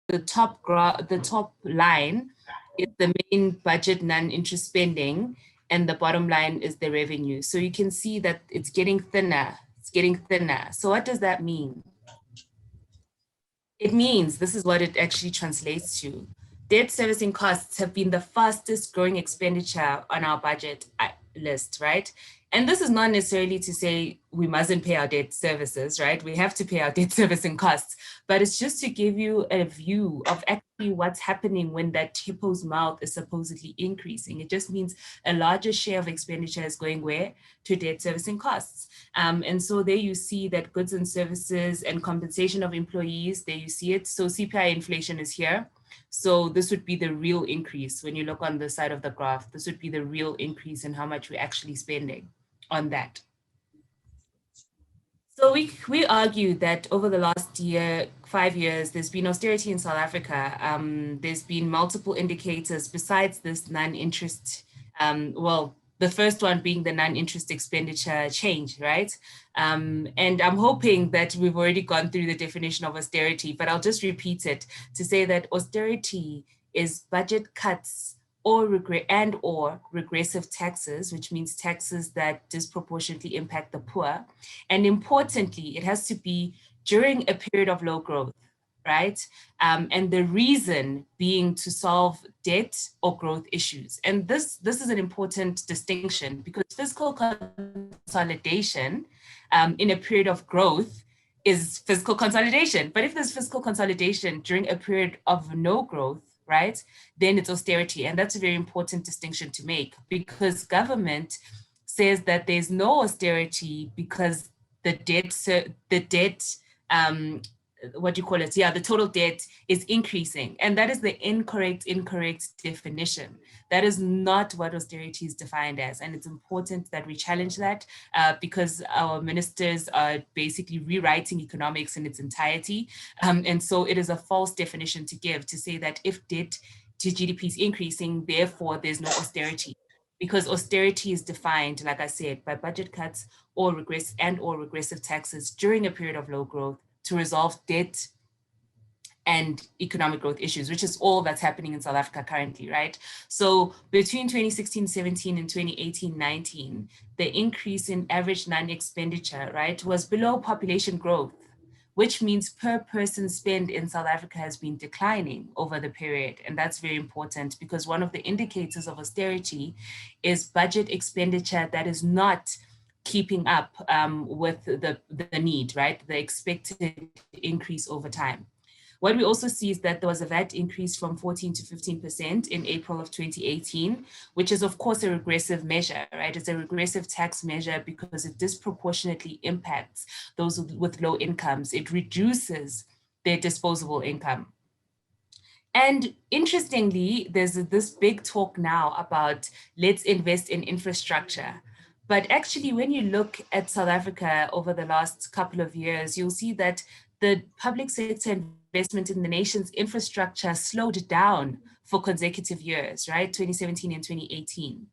the top line is the main budget non-interest spending, and the bottom line is the revenue. So you can see that it's getting thinner. It's getting thinner. So what does that mean? It means, this is what it actually translates to. Debt servicing costs have been the fastest growing expenditure on our budget list, right? And this is not necessarily to say we mustn't pay our debt services, right? We have to pay our debt servicing costs, but it's just to give you a view of actually what's happening when that hippo's mouth is supposedly increasing. It just means a larger share of expenditure is going where? To debt servicing costs. And so there you see that goods and services and compensation of employees, there you see it. So CPI inflation is here. So this would be the real increase. When you look on the side of the graph, this would be the real increase in how much we're actually spending on that. So we argue that over the last 5 years, there's been austerity in South Africa. There's been multiple indicators besides this non-interest, the first one being the non-interest expenditure change, right? And I'm hoping that we've already gone through the definition of austerity, but I'll just repeat it to say that austerity is budget cuts or regressive taxes, which means taxes that disproportionately impact the poor. And importantly, it has to be during a period of low growth, right? And the reason being to solve debt or growth issues. And this is an important distinction, because fiscal consolidation in a period of growth is fiscal consolidation. But if there's fiscal consolidation during a period of no growth, right, then it's austerity. And that's a very important distinction to make, because government says that there's no austerity because the total debt is increasing. And that is the incorrect definition. That is not what austerity is defined as. And it's important that we challenge that because our ministers are basically rewriting economics in its entirety. And so it is a false definition to give, to say that if debt to GDP is increasing, therefore there's no austerity. Because austerity is defined, like I said, by budget cuts or regressive taxes during a period of low growth to resolve debt and economic growth issues, which is all that's happening in South Africa currently, right? So between 2016-17 and 2018-19, the increase in average non-expenditure, right, was below population growth, which means per person spend in South Africa has been declining over the period. And that's very important, because one of the indicators of austerity is budget expenditure that is not keeping up with the need, right? The expected increase over time. What we also see is that there was a VAT increase from 14 to 15% in April of 2018, which is of course a regressive measure, right? It's a regressive tax measure because it disproportionately impacts those with low incomes. It reduces their disposable income. And interestingly, there's this big talk now about let's invest in infrastructure. But actually, when you look at South Africa over the last couple of years, you'll see that the public sector investment in the nation's infrastructure slowed down for consecutive years, right? 2017 and 2018.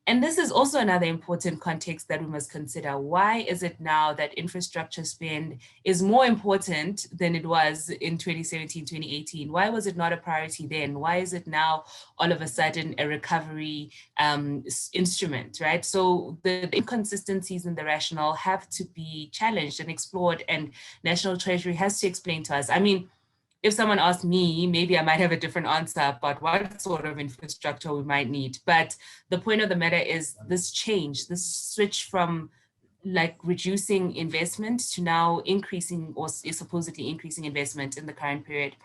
And this is also another important context that we must consider. Why is it now that infrastructure spend is more important than it was in 2017, 2018? Why was it not a priority then? Why is it now all of a sudden a recovery instrument, right? So the inconsistencies in the rationale have to be challenged and explored, and National Treasury has to explain to us. I mean, if someone asked me, maybe I might have a different answer about what sort of infrastructure we might need. But the point of the matter is this change, this switch from like reducing investment to now increasing or supposedly increasing investment in the current period.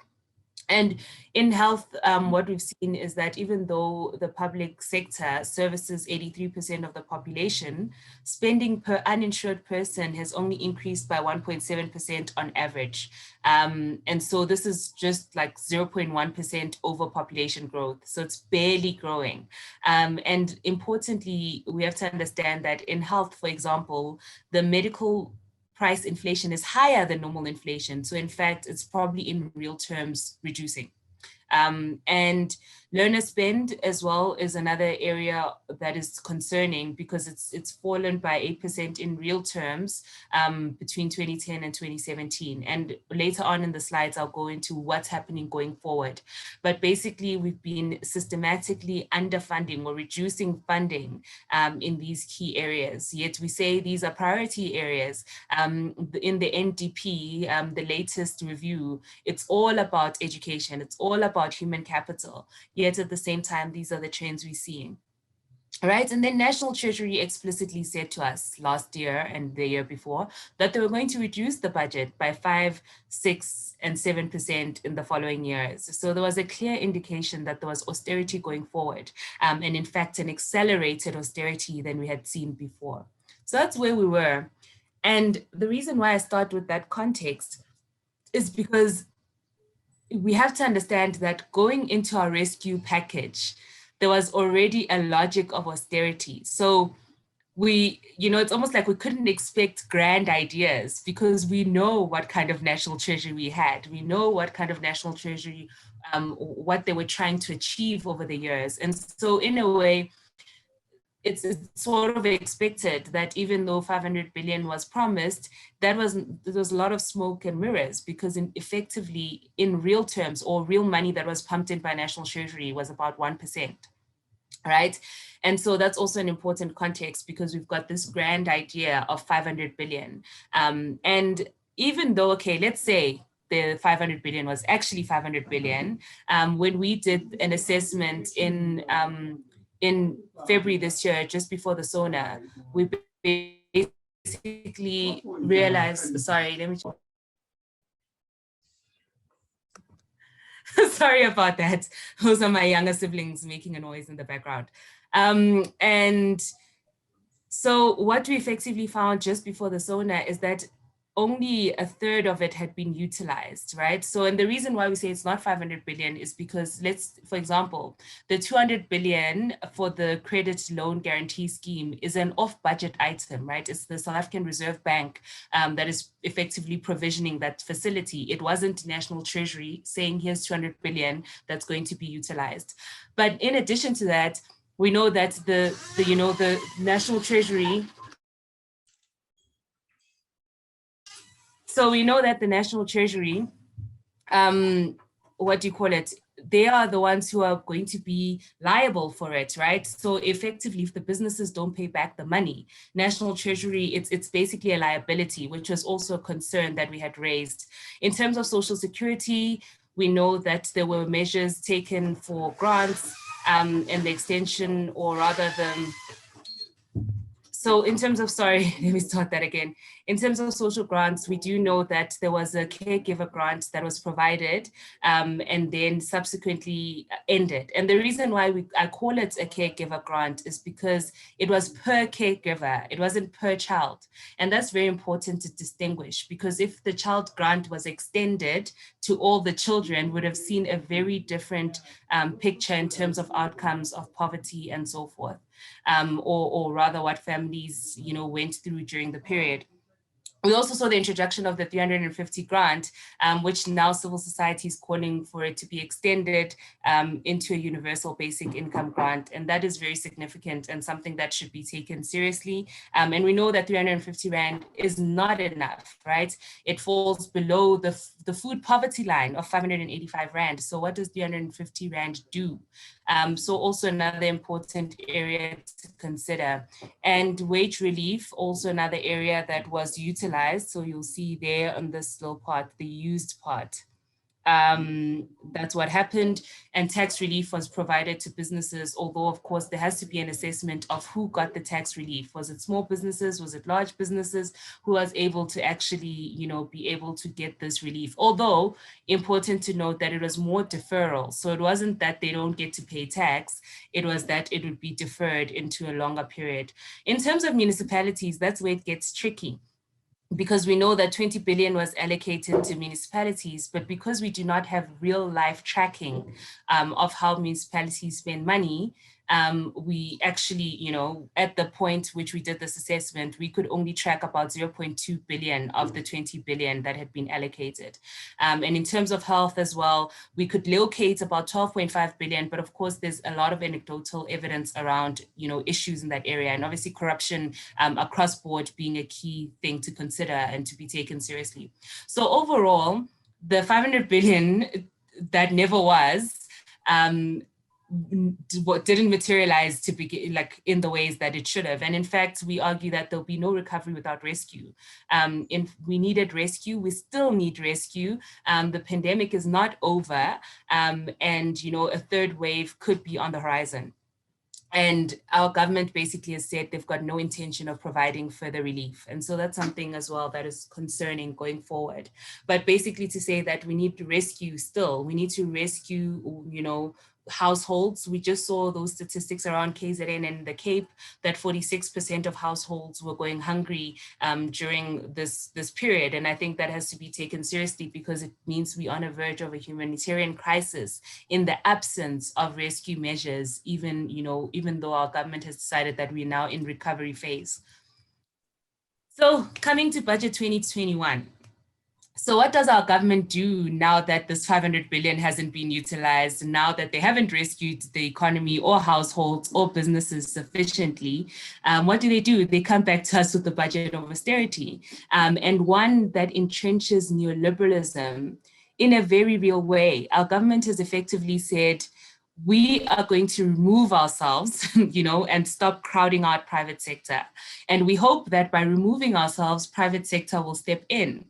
And in health, what we've seen is that even though the public sector services 83% of the population, spending per uninsured person has only increased by 1.7% on average. And so this is just like 0.1% over population growth. So it's barely growing. And importantly, we have to understand that in health, for example, the medical price inflation is higher than normal inflation. So in fact, it's probably in real terms reducing. And learner spend as well is another area that is concerning because it's fallen by 8% in real terms between 2010 and 2017. And later on in the slides, I'll go into what's happening going forward. But basically, we've been systematically underfunding or reducing funding in these key areas. Yet we say these are priority areas. In the NDP, the latest review, it's all about education. It's all about human capital. Yet at the same time, these are the trends we're seeing. All right, and then National Treasury explicitly said to us last year and the year before that they were going to reduce the budget by 5, 6, and 7% in the following years. So there was a clear indication that there was austerity going forward, and in fact, an accelerated austerity than we had seen before. So that's where we were. And the reason why I start with that context is because we have to understand that going into our rescue package, there was already a logic of austerity. So it's almost like we couldn't expect grand ideas because we know what kind of national treasury we had. We know what kind of national treasury, what they were trying to achieve over the years. And so in a way, it's sort of expected that even though 500 billion was promised, there was a lot of smoke and mirrors because effectively in real terms or real money that was pumped in by National Treasury was about 1%, right? And so that's also an important context because we've got this grand idea of 500 billion. And even though, okay, let's say the 500 billion was actually 500 billion, when we did an assessment in February this year, just before the SONA, we basically realized, sorry, let me, sorry about that. Those are my younger siblings making a noise in the background. And so what we effectively found just before the SONA is that only a third of it had been utilized, right? So, and the reason why we say it's not 500 billion is because for example, the 200 billion for the credit loan guarantee scheme is an off-budget item, right? It's the South African Reserve Bank that is effectively provisioning that facility. It wasn't National Treasury saying here's 200 billion that's going to be utilized. But in addition to that, we know that the National Treasury, so we know that the National Treasury, they are the ones who are going to be liable for it, right? So effectively, if the businesses don't pay back the money, National Treasury, it's basically a liability, which was also a concern that we had raised. In terms of Social Security, we know that there were measures taken for grants and the extension, or rather so in terms of, sorry, let me start that again. In terms of social grants, we do know that there was a caregiver grant that was provided and then subsequently ended. And the reason why I call it a caregiver grant is because it was per caregiver, it wasn't per child. And that's very important to distinguish, because if the child grant was extended to all the children, would have seen a very different picture in terms of outcomes of poverty and so forth. Or rather what families, went through during the period. We also saw the introduction of the 350 grant, which now civil society is calling for it to be extended into a universal basic income grant. And that is very significant and something that should be taken seriously. And we know that 350 Rand is not enough, right? It falls below the food poverty line of 585 Rand. So what does 350 Rand do? So also another important area to consider. And wage relief, also another area that was utilized. So you'll see there on this little part, the used part. That's what happened. And tax relief was provided to businesses, although of course there has to be an assessment of who got the tax relief. Was it small businesses? Was it large businesses? Who was able to actually, be able to get this relief? Although important to note that it was more deferral. So it wasn't that they don't get to pay tax. It was that it would be deferred into a longer period. In terms of municipalities, that's where it gets tricky, because we know that 20 billion was allocated to municipalities, but because we do not have real life tracking of how municipalities spend money, we actually, at the point which we did this assessment, we could only track about 0.2 billion of the 20 billion that had been allocated. And in terms of health as well, we could locate about 12.5 billion, but of course there's a lot of anecdotal evidence around, issues in that area, and obviously corruption across board being a key thing to consider and to be taken seriously. So overall, the 500 billion that never was, didn't materialize to begin, like in the ways that it should have. And in fact, we argue that there'll be no recovery without rescue. We needed rescue, we still need rescue. The pandemic is not over, and a third wave could be on the horizon. And our government basically has said they've got no intention of providing further relief. And so that's something as well that is concerning going forward. But basically to say that we need to rescue still, we need to rescue, households. We just saw those statistics around KZN and the Cape that 46% of households were going hungry during this period. And I think that has to be taken seriously because it means we're on the verge of a humanitarian crisis in the absence of rescue measures, even though our government has decided that we're now in recovery phase. So coming to budget 2021. So what does our government do now that this 500 billion hasn't been utilized, now that they haven't rescued the economy or households or businesses sufficiently? What do? They come back to us with the budget of austerity, and one that entrenches neoliberalism in a very real way. Our government has effectively said, we are going to remove ourselves, and stop crowding out private sector. And we hope that by removing ourselves, private sector will step in.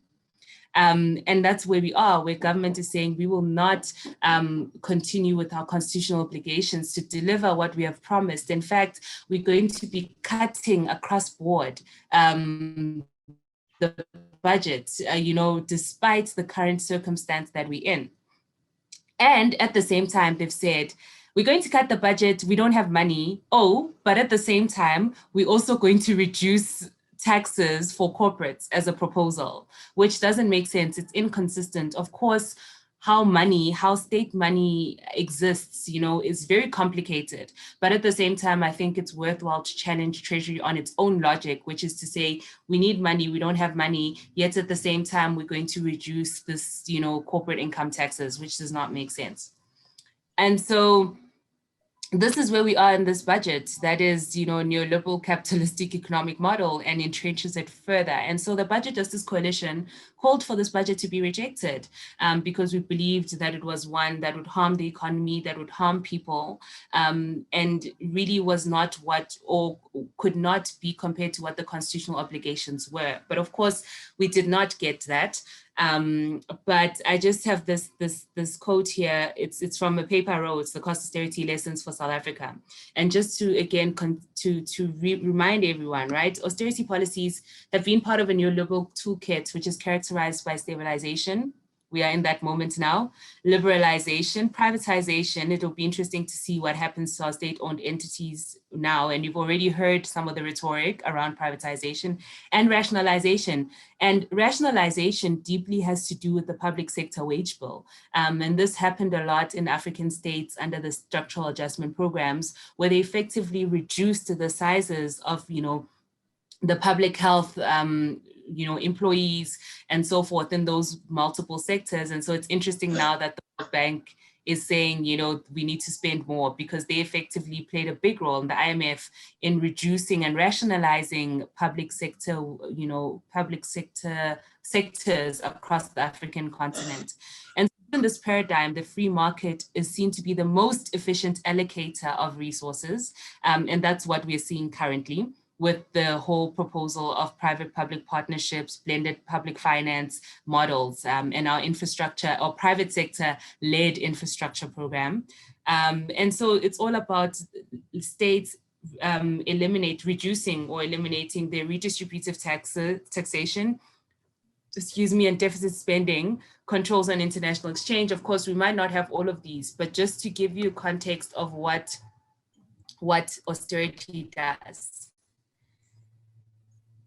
And that's where we are, where government is saying we will not continue with our constitutional obligations to deliver what we have promised. In fact, we're going to be cutting across board the budget, despite the current circumstance that we're in. And at the same time, they've said, we're going to cut the budget, we don't have money. But at the same time, we're also going to reduce taxes for corporates as a proposal, which doesn't make sense. It's inconsistent. Of course, how state money exists, is very complicated. But at the same time, I think it's worthwhile to challenge Treasury on its own logic, which is to say, we need money, we don't have money, yet at the same time, we're going to reduce this, corporate income taxes, which does not make sense. And so this is where we are in this budget that is, neoliberal capitalistic economic model and entrenches it further. And so the Budget Justice Coalition called for this budget to be rejected because we believed that it was one that would harm the economy, that would harm people, and really was not or could not be compared to what the constitutional obligations were. But of course, we did not get that. But I just have this quote here. It's from a paper I wrote, The Cost Austerity Lessons for South Africa. And just to, again, remind everyone, right? Austerity policies have been part of a neoliberal toolkit, which is characterized by stabilization. We are in that moment now. Liberalization, privatization. It'll be interesting to see what happens to our state-owned entities now. And you've already heard some of the rhetoric around privatization and rationalization. And rationalization deeply has to do with the public sector wage bill. And this happened a lot in African states under the structural adjustment programs, where they effectively reduced the sizes of, the public health employees and so forth in those multiple sectors. And so it's interesting now that the World Bank is saying, we need to spend more because they effectively played a big role in the IMF in reducing and rationalizing public sector, sectors across the African continent. And in this paradigm, the free market is seen to be the most efficient allocator of resources. And that's what we're seeing currently with the whole proposal of private-public partnerships, blended public finance models, and our infrastructure or private sector-led infrastructure program. And so it's all about states reducing or eliminating their redistributive taxation, and deficit spending, controls on international exchange. Of course, we might not have all of these, but just to give you context of what austerity does.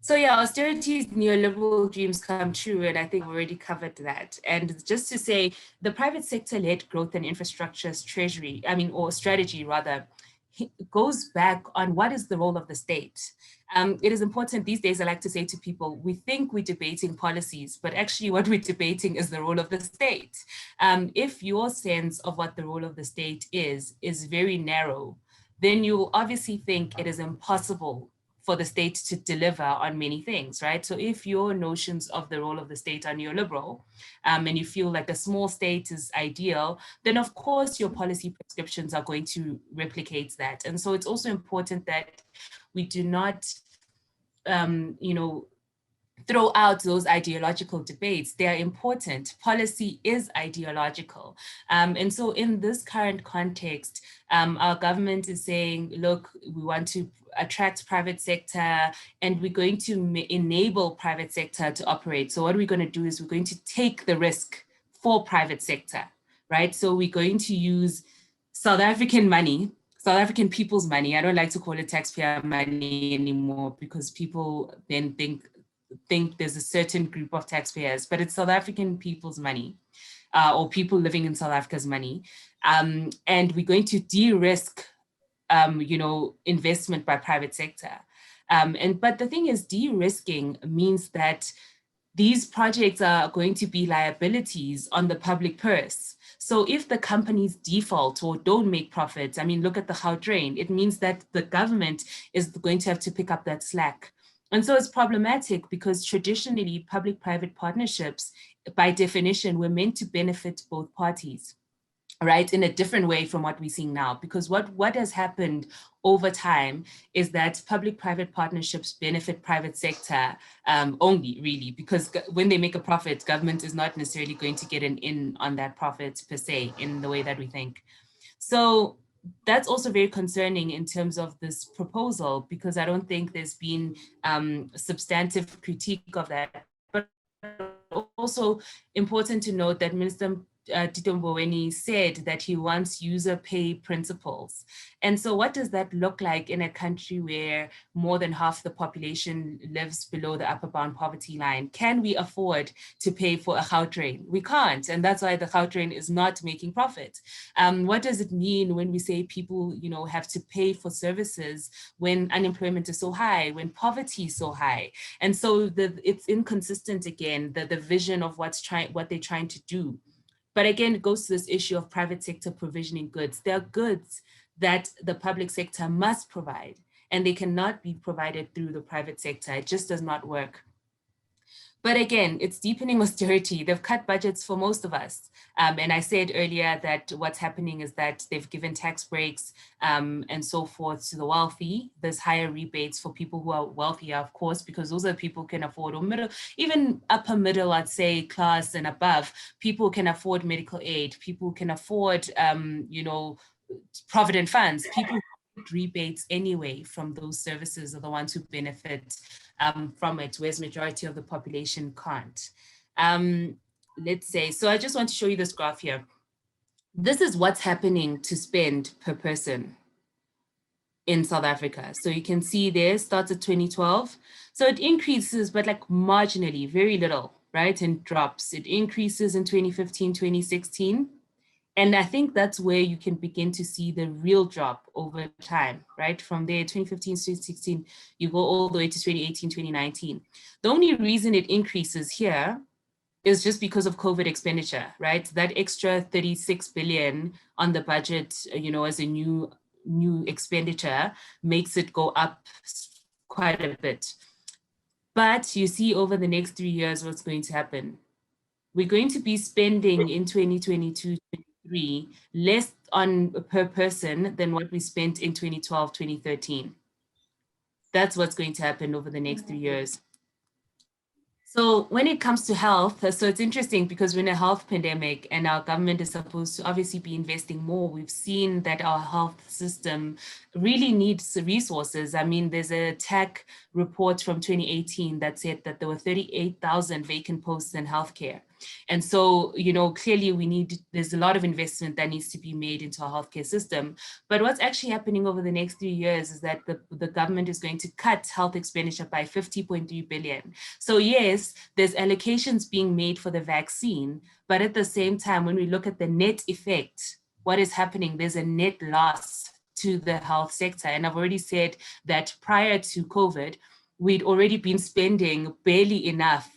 So yeah, austerity's neoliberal dreams come true, and I think we've already covered that. And just to say, the private sector-led growth and infrastructure strategy, goes back on what is the role of the state. It is important these days, I like to say to people, we think we're debating policies, but actually what we're debating is the role of the state. If your sense of what the role of the state is very narrow, then you will obviously think it is impossible for the state to deliver on many things, right? So if your notions of the role of the state are neoliberal, and you feel like a small state is ideal, then of course your policy prescriptions are going to replicate that. And so it's also important that we do not, throw out those ideological debates. They are important. Policy is ideological. And so in this current context, our government is saying, look, we want to attract private sector and we're going to enable private sector to operate. So what we're going to do is we're going to take the risk for private sector, right? So we're going to use South African money, South African people's money. I don't like to call it taxpayer money anymore because people then think there's a certain group of taxpayers, but it's South African people's money, or people living in South Africa's money. And we're going to de-risk, investment by private sector. But the thing is, de-risking means that these projects are going to be liabilities on the public purse. So if the companies default or don't make profits, I mean, look at the Gautrain, it means that the government is going to have to pick up that slack. And so it's problematic because traditionally public-private partnerships, by definition, were meant to benefit both parties, right? In a different way from what we're seeing now, because what has happened over time is that public-private partnerships benefit private sector only, really, because when they make a profit, government is not necessarily going to get an in on that profit per se in the way that we think. So that's also very concerning in terms of this proposal, because I don't think there's been substantive critique of that. But also important to note that Minister Tito Mboweni said that he wants user pay principles. And so what does that look like in a country where more than half the population lives below the upper bound poverty line? Can we afford to pay for a Gautrain? We can't, and that's why the Gautrain is not making profit. What does it mean when we say people, have to pay for services when unemployment is so high, when poverty is so high? And so it's inconsistent again, the vision of what they're trying to do. But again, it goes to this issue of private sector provisioning goods. There are goods that the public sector must provide, and they cannot be provided through the private sector. It just does not work. But again, it's deepening austerity. They've cut budgets for most of us. And I said earlier that what's happening is that they've given tax breaks and so forth to the wealthy. There's higher rebates for people who are wealthier, of course, because those are people who can afford, or middle, even upper middle, I'd say, class and above. People can afford medical aid. People can afford, provident funds. People rebates anyway from those services are the ones who benefit from it, whereas majority of the population can't. Let's say, so I just want to show you this graph here. This is what's happening to spend per person in South Africa. So you can see there, starts at 2012. So it increases, but like marginally, very little, right? And drops. It increases in 2015, 2016. And I think that's where you can begin to see the real drop over time, right? From there, 2015, 2016, you go all the way to 2018, 2019. The only reason it increases here is just because of COVID expenditure, right? That extra 36 billion on the budget, as a new expenditure makes it go up quite a bit. But you see over the next 3 years, what's going to happen. We're going to be spending in 2022, less on per person than what we spent in 2012, 2013. That's what's going to happen over the next 3 years. So when it comes to health, so it's interesting because we're in a health pandemic and our government is supposed to obviously be investing more. We've seen that our health system really needs resources. I mean, there's a tech report from 2018 that said that there were 38,000 vacant posts in healthcare. And so, clearly there's a lot of investment that needs to be made into our healthcare system. But what's actually happening over the next 3 years is that the government is going to cut health expenditure by 50.3 billion. So yes, there's allocations being made for the vaccine, but at the same time, when we look at the net effect, what is happening, there's a net loss to the health sector. And I've already said that prior to COVID, we'd already been spending barely enough,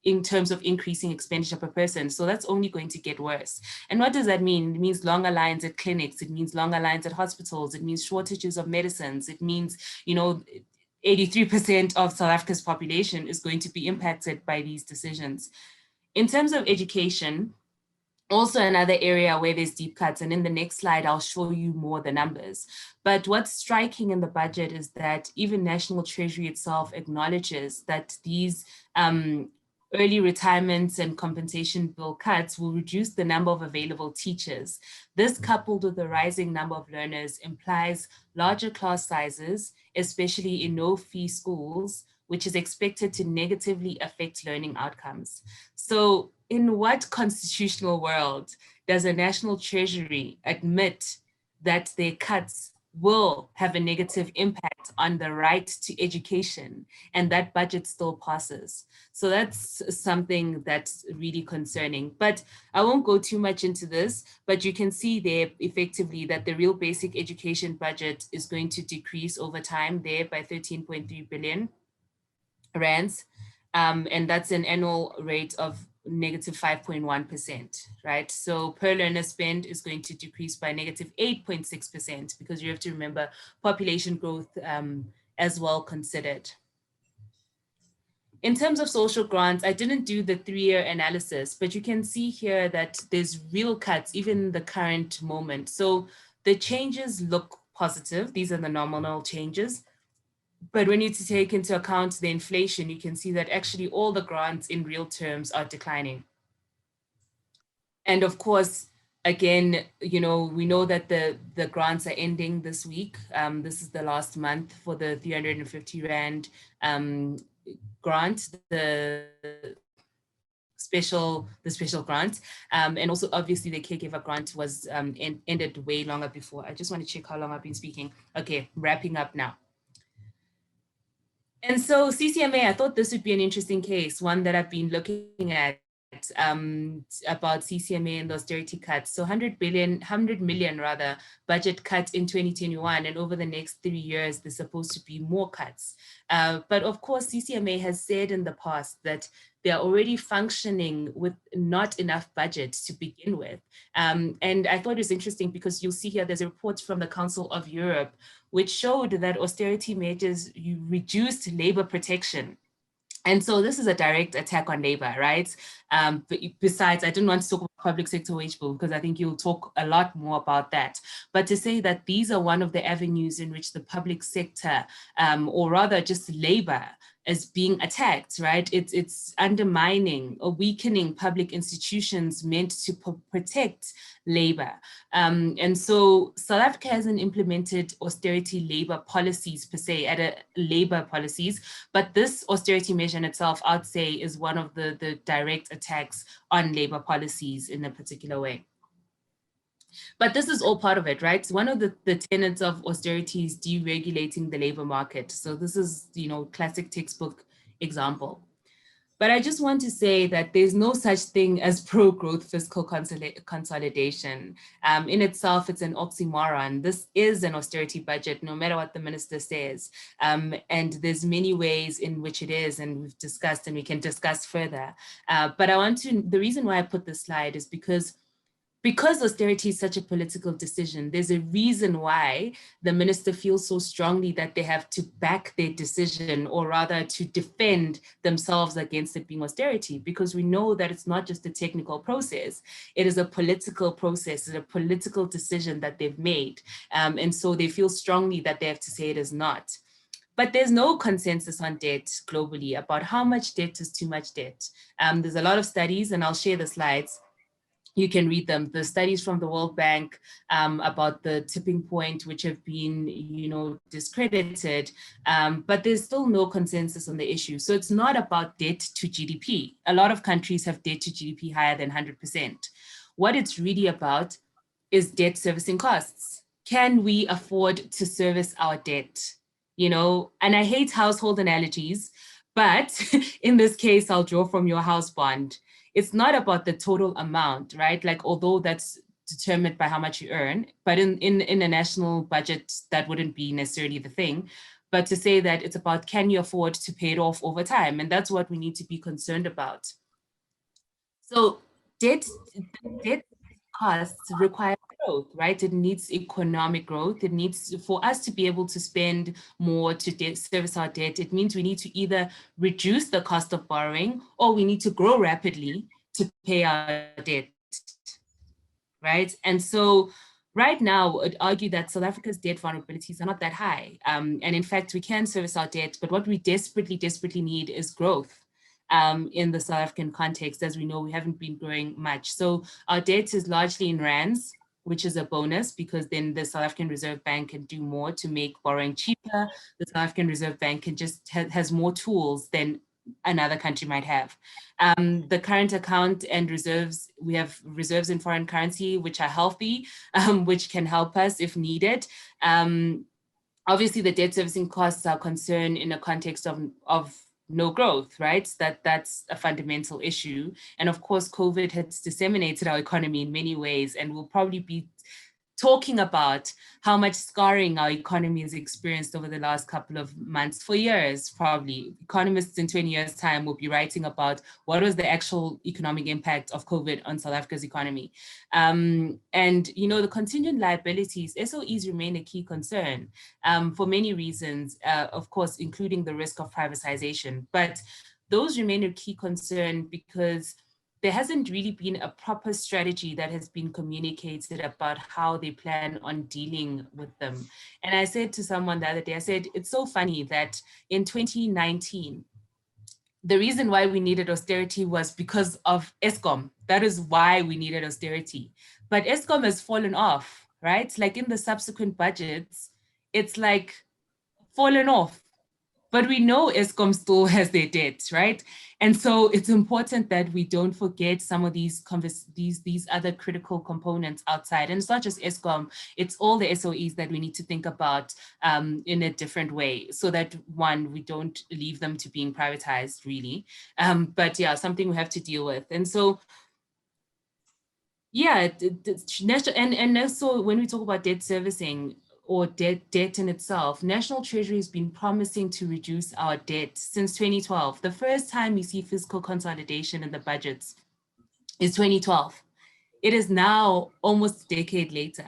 in terms of increasing expenditure per person. So that's only going to get worse. And what does that mean? It means longer lines at clinics. It means longer lines at hospitals. It means shortages of medicines. It means, 83% of South Africa's population is going to be impacted by these decisions. In terms of education, also another area where there's deep cuts, and in the next slide, I'll show you more the numbers. But what's striking in the budget is that even National Treasury itself acknowledges that these early retirements and compensation bill cuts will reduce the number of available teachers. This, coupled with the rising number of learners, implies larger class sizes, especially in no-fee schools, which is expected to negatively affect learning outcomes. So in what constitutional world does a national treasury admit that their cuts will have a negative impact on the right to education, and that budget still passes? So that's something that's really concerning. But I won't go too much into this, but you can see there effectively that the real basic education budget is going to decrease over time there by 13.3 billion rands. And that's an annual rate of negative 5.1%, right? So per learner spend is going to decrease by negative 8.6%, because you have to remember population growth as well considered. In terms of social grants, I didn't do the 3-year analysis, but you can see here that there's real cuts, even in the current moment. So the changes look positive. These are the nominal changes. But when you take into account the inflation, you can see that actually all the grants in real terms are declining. And of course, again, we know that the grants are ending this week. This is the last month for the 350 Rand grant, the special grant. And also, obviously, the caregiver grant was ended way longer before. I just want to check how long I've been speaking. Okay, wrapping up now. And so CCMA, I thought this would be an interesting case, one that I've been looking at about CCMA and the austerity cuts. So 100 million rather, budget cut in 2021, and over the next 3 years, there's supposed to be more cuts. But of course, CCMA has said in the past that they're already functioning with not enough budget to begin with. And I thought it was interesting because you'll see here, there's a report from the Council of Europe, which showed that austerity measures reduced labor protection. And so this is a direct attack on labor, right? But besides, I didn't want to talk about public sector wage bill because I think you'll talk a lot more about that. But to say that these are one of the avenues in which the public sector, or rather just labor, is being attacked, right? It's undermining or weakening public institutions meant to protect labor. And so South Africa hasn't implemented austerity labor policies per se, at a labor policies, but this austerity measure in itself, I'd say, is one of the direct attacks on labor policies in a particular way. But this is all part of it, right? One of the tenets of austerity is deregulating the labor market. So this is, classic textbook example. But I just want to say that there's no such thing as pro-growth fiscal consolidation. In itself, it's an oxymoron. This is an austerity budget, no matter what the minister says. And there's many ways in which it is, and we've discussed, and we can discuss further. But the reason why I put this slide is because austerity is such a political decision, there's a reason why the minister feels so strongly that they have to back their decision, or rather to defend themselves against it being austerity, because we know that it's not just a technical process, it is a political process, it's a political decision that they've made. And so they feel strongly that they have to say it is not. But there's no consensus on debt globally about how much debt is too much debt. There's a lot of studies, and I'll share the slides. You can read them. The studies from the World Bank about the tipping point, which have been, discredited, but there's still no consensus on the issue. So it's not about debt to GDP. A lot of countries have debt to GDP higher than 100%. What it's really about is debt servicing costs. Can we afford to service our debt? And I hate household analogies, but in this case, I'll draw from your house bond. It's not about the total amount, right? Like, although that's determined by how much you earn, but in a national budget, that wouldn't be necessarily the thing. But to say that it's about, can you afford to pay it off over time? And that's what we need to be concerned about. So debt costs require growth, right? It needs economic growth. It needs, for us to be able to spend more to service our debt, it means we need to either reduce the cost of borrowing, or we need to grow rapidly to pay our debt, right? And so right now, I'd argue that South Africa's debt vulnerabilities are not that high. And in fact, we can service our debt, but what we desperately, desperately need is growth. In the South African context. As we know, we haven't been growing much. So our debt is largely in rands, which is a bonus, because then the South African Reserve Bank can do more to make borrowing cheaper. The South African Reserve Bank can just has more tools than another country might have. The current account and reserves, we have reserves in foreign currency, which are healthy, which can help us if needed. Obviously, the debt servicing costs are concerned in a context of no growth, right? That's a fundamental issue. And of course, COVID has disseminated our economy in many ways, and we'll probably be talking about how much scarring our economy has experienced over the last couple of months, for years, probably. Economists in 20 years' time will be writing about what was the actual economic impact of COVID on South Africa's economy. And, you know, the contingent liabilities, SOEs remain a key concern for many reasons, of course, including the risk of privatization. But those remain a key concern because there hasn't really been a proper strategy that has been communicated about how they plan on dealing with them. And I said to someone the other day, I said, it's so funny that in 2019, the reason why we needed austerity was because of Eskom. That is why we needed austerity. But Eskom has fallen off, right? Like in the subsequent budgets, it's like fallen off. But we know Eskom still has their debts, right? And so it's important that we don't forget some of these other critical components outside. And it's not just Eskom, it's all the SOEs that we need to think about in a different way, so that, one, we don't leave them to being privatized, really. But yeah, something we have to deal with. And so, yeah, and also when we talk about debt servicing, or debt in itself, National Treasury has been promising to reduce our debt since 2012. The first time we see fiscal consolidation in the budgets is 2012. It is now almost a decade later,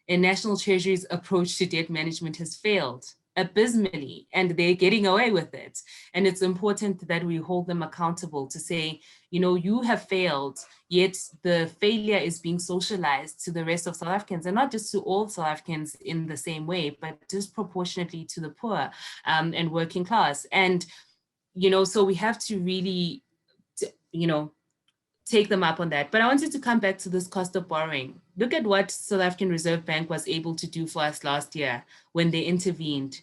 and National Treasury's approach to debt management has failed abysmally, and they're getting away with it. And it's important that we hold them accountable to say, you know, you have failed, yet the failure is being socialized to the rest of South Africans, and not just to all South Africans in the same way, but disproportionately to the poor and working class. And, you know, so we have to really, you know, take them up on that. But I wanted to come back to this cost of borrowing. Look at what South African Reserve Bank was able to do for us last year when they intervened.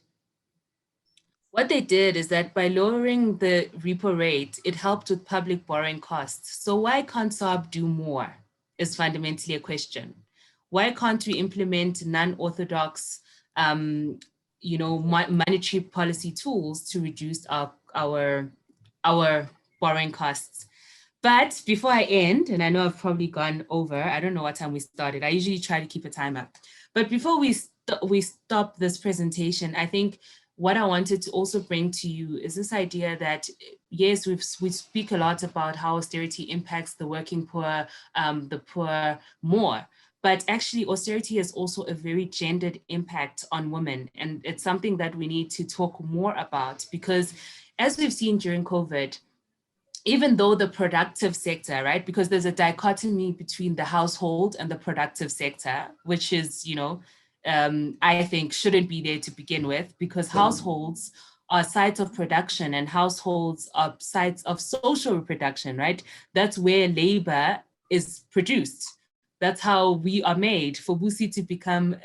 What they did is that by lowering the repo rate, it helped with public borrowing costs. So why can't SARB do more is fundamentally a question. Why can't we implement non-orthodox, you know, monetary policy tools to reduce our borrowing costs? But before I end, and I know I've probably gone over, I don't know what time we started. I usually try to keep a timer. But before we stop this presentation, I think what I wanted to also bring to you is this idea that, yes, we speak a lot about how austerity impacts the working poor, the poor more. But actually, austerity has also a very gendered impact on women. And it's something that we need to talk more about, because as we've seen during COVID, even though the productive sector, right, because there's a dichotomy between the household and the productive sector, which is, you know, I think shouldn't be there to begin with, because households are sites of production and households are sites of social reproduction, right? That's where labor is produced. That's how we are made. For Busi to become,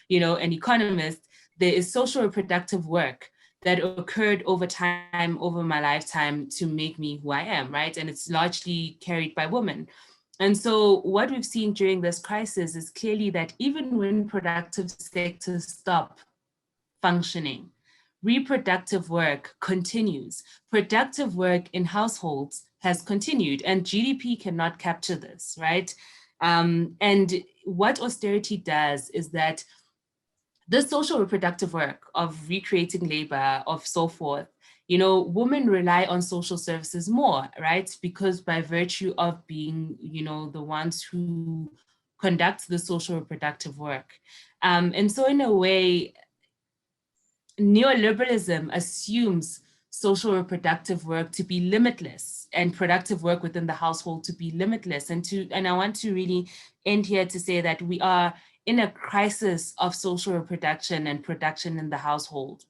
you know, an economist, there is social reproductive work that occurred over time, over my lifetime, to make me who I am, right? And it's largely carried by women. And so what we've seen during this crisis is clearly that even when productive sectors stop functioning, reproductive work continues. Productive work in households has continued, and GDP cannot capture this, right? And what austerity does is that the social reproductive work of recreating labor, of so forth, women rely on social services more, right? Because by virtue of being, the ones who conduct the social reproductive work. And so in a way, neoliberalism assumes social reproductive work to be limitless and productive work within the household to be limitless. And I want to really end here to say that we are in a crisis of social reproduction and production in the household.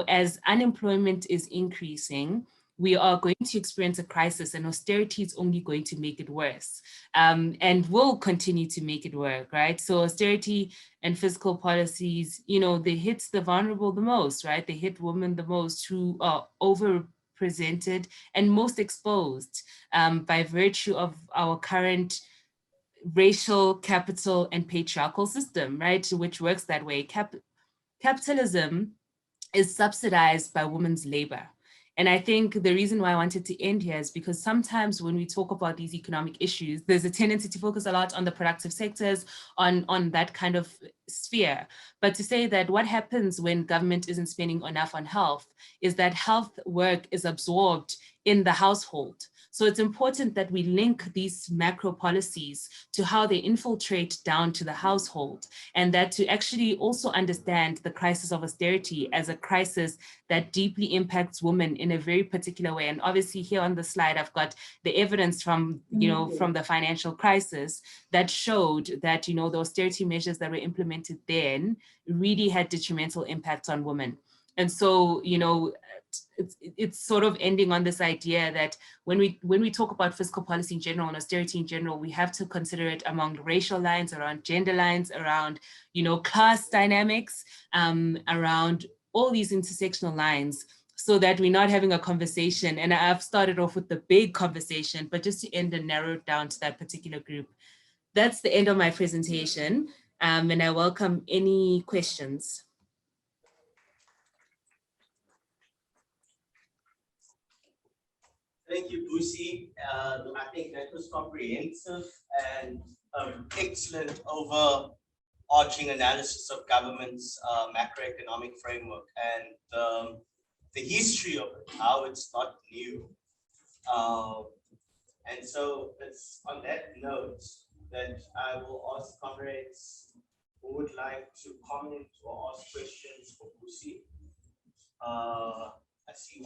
As unemployment is increasing, we are going to experience a crisis, and austerity is only going to make it worse, and will continue to make it work, right? So austerity and fiscal policies, they hit the vulnerable the most, right? They hit women the most, who are overrepresented and most exposed by virtue of our current racial, capital, and patriarchal system, right? Which works that way. Capitalism is subsidized by women's labor. And I think the reason why I wanted to end here is because sometimes when we talk about these economic issues, there's a tendency to focus a lot on the productive sectors, on that kind of sphere. But to say that what happens when government isn't spending enough on health is that health work is absorbed in the household. So it's important that we link these macro policies to how they infiltrate down to the household, and that to actually also understand the crisis of austerity as a crisis that deeply impacts women in a very particular way. And obviously here on the slide, I've got the evidence from, from the financial crisis that showed that, the austerity measures that were implemented then really had detrimental impacts on women. And so, it's sort of ending on this idea that when we talk about fiscal policy in general and austerity in general, we have to consider it among racial lines, around gender lines, around, class dynamics, around all these intersectional lines, so that we're not having a conversation. And I've started off with the big conversation, but just to end and narrow it down to that particular group. That's the end of my presentation. And I welcome any questions. Thank you, Busi. I think that was comprehensive and excellent overarching analysis of government's macroeconomic framework and the history of it, how it's not new. And so it's on that note that I will ask comrades who would like to comment or ask questions for Busi. I see one.